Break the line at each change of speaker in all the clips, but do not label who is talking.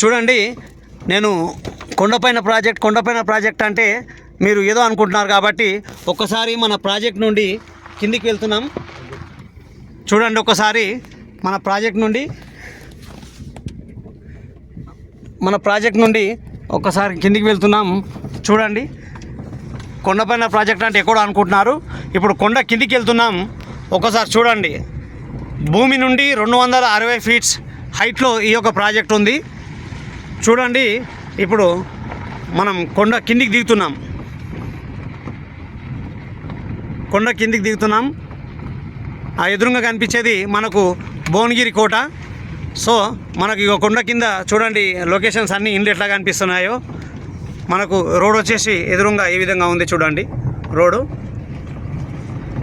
చూడండి, నేను కొండపైన ప్రాజెక్ట్ అంటే మీరు ఏదో అనుకుంటున్నారు కాబట్టి ఒక్కసారి మన ప్రాజెక్ట్ నుండి కిందికి వెళ్తున్నాం. చూడండి, ఒకసారి మన ప్రాజెక్ట్ నుండి ఒకసారి కిందికి వెళ్తున్నాం. చూడండి, కొండపైన ప్రాజెక్ట్ అంటే ఎక్కడో అనుకుంటున్నారు. ఇప్పుడు కొండ కిందికి వెళ్తున్నాం. ఒకసారి చూడండి, భూమి నుండి 260 ఫీట్స్ హైట్లో ఈ యొక్క ప్రాజెక్ట్ ఉంది. చూడండి, ఇప్పుడు మనం కొండ కిందికి దిగుతున్నాం. ఆ ఎదురుగా కనిపించేది మనకు భువనగిరి కోట. సో మనకు ఇక కొండ కింద చూడండి లొకేషన్స్ అన్నీ ఇండ్లు ఎట్లా కనిపిస్తున్నాయో. మనకు రోడ్ వచ్చేసి ఎదురుగా ఈ విధంగా ఉంది. చూడండి రోడ్డు.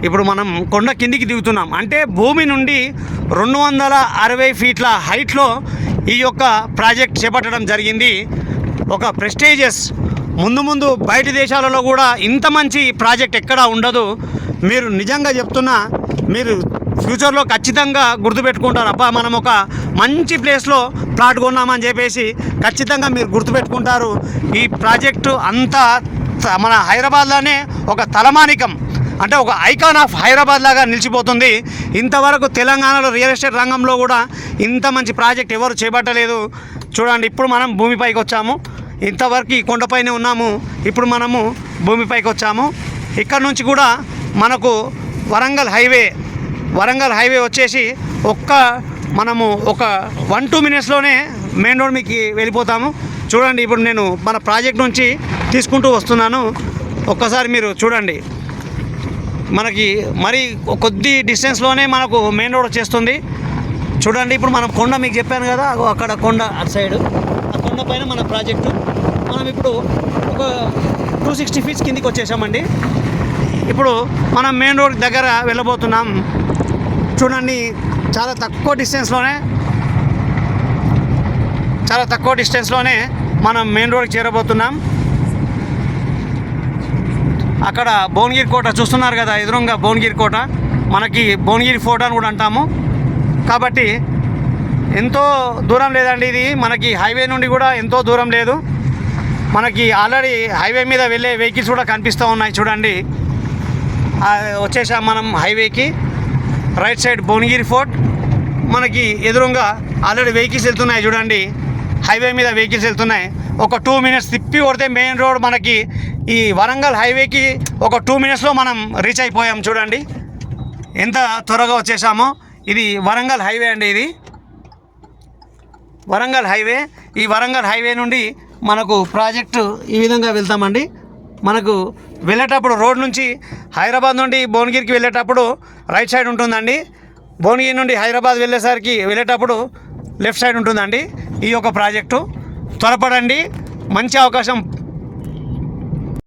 ఇప్పుడు మనం కొండ కిందికి దిగుతున్నాం. అంటే భూమి నుండి 260 ఫీట్ల హైట్లో ఈ యొక్క ప్రాజెక్ట్ చేపట్టడం జరిగింది. ఒక ప్రెస్టీజియస్, ముందు బయట దేశాలలో కూడా ఇంత మంచి ప్రాజెక్ట్ ఎక్కడా ఉండదు. మీరు నిజంగా చెప్తున్నా, మీరు ఫ్యూచర్లో ఖచ్చితంగా గుర్తుపెట్టుకుంటారు. అబ్బా, మనం ఒక మంచి ప్లేస్లో ప్లాట్ కొన్నామని చెప్పేసి ఖచ్చితంగా మీరు గుర్తుపెట్టుకుంటారు. ఈ ప్రాజెక్టు అంతా మన హైదరాబాద్లోనే ఒక తలమానికం, అంటే ఒక ఐకాన్ ఆఫ్ హైదరాబాద్ లాగా నిలిచిపోతుంది. ఇంతవరకు తెలంగాణలో రియల్ ఎస్టేట్ రంగంలో కూడా ఇంత మంచి ప్రాజెక్ట్ ఎవరు చేపట్టలేదు. చూడండి, ఇప్పుడు మనం భూమిపైకి వచ్చాము. ఇంతవరకు ఈ కొండపైనే ఉన్నాము, ఇప్పుడు మనము భూమిపైకి వచ్చాము. ఇక్కడ నుంచి కూడా మనకు వరంగల్ హైవే వచ్చేసి మనము ఒక 1-2 మినిట్స్లోనే మెయిన్ రోడ్ మీకు వెళ్ళిపోతాము. చూడండి, ఇప్పుడు నేను మన ప్రాజెక్ట్ నుంచి తీసుకుంటూ వస్తున్నాను. ఒక్కసారి మీరు చూడండి, మనకి మరి కొద్ది డిస్టెన్స్లోనే మనకు మెయిన్ రోడ్ వచ్చేస్తుంది. చూడండి, ఇప్పుడు మనం కొండ మీకు చెప్పాను కదా, అక్కడ కొండ అటు సైడు, ఆ కొండ పైన మన ప్రాజెక్టు. మనం ఇప్పుడు ఒక 260 ఫీట్స్ కిందికి వచ్చేసామండి. ఇప్పుడు మనం మెయిన్ రోడ్ దగ్గర వెళ్ళబోతున్నాం. చూడండి, చాలా తక్కువ డిస్టెన్స్లోనే మనం మెయిన్ రోడ్కి చేరబోతున్నాం. అక్కడ భువనగిరి కోట చూస్తున్నారు కదా, ఎదురుగా భువనగిరి కోట. మనకి భువనగిరి ఫోర్ట్ అని కూడా అంటాము. కాబట్టి ఎంతో దూరం లేదండి ఇది, మనకి హైవే నుండి కూడా ఎంతో దూరం లేదు. మనకి ఆల్రెడీ హైవే మీద వెళ్ళే వెహికల్స్ కూడా కనిపిస్తూ ఉన్నాయి. చూడండి, వచ్చేసాం మనం హైవేకి. రైట్ సైడ్ భువనగిరి ఫోర్ట్, మనకి ఎదురుగా ఆల్రెడీ వెహికల్స్ వెళ్తున్నాయి. చూడండి, హైవే మీద వెహికల్స్ వెళ్తున్నాయి. ఒక 2 మినిట్స్ తిప్పి కొడితే మెయిన్ రోడ్ మనకి ఈ వరంగల్ హైవేకి ఒక 2 మినిట్స్లో మనం రీచ్ అయిపోయాం. చూడండి ఎంత త్వరగా వచ్చేసామో. ఇది వరంగల్ హైవే అండి, ఇది వరంగల్ హైవే. ఈ వరంగల్ హైవే నుండి మనకు ప్రాజెక్టు ఈ విధంగా వెళ్తామండి. మనకు వెళ్ళేటప్పుడు రోడ్ నుంచి హైదరాబాద్ నుండి భువనగిరికి వెళ్ళేటప్పుడు రైట్ సైడ్ ఉంటుందండి. భువనగిరి నుండి హైదరాబాద్ వెళ్ళేటప్పుడు లెఫ్ట్ సైడ్ ఉంటుందండి ఈ యొక్క ప్రాజెక్టు. త్వరపడండి, మంచి అవకాశం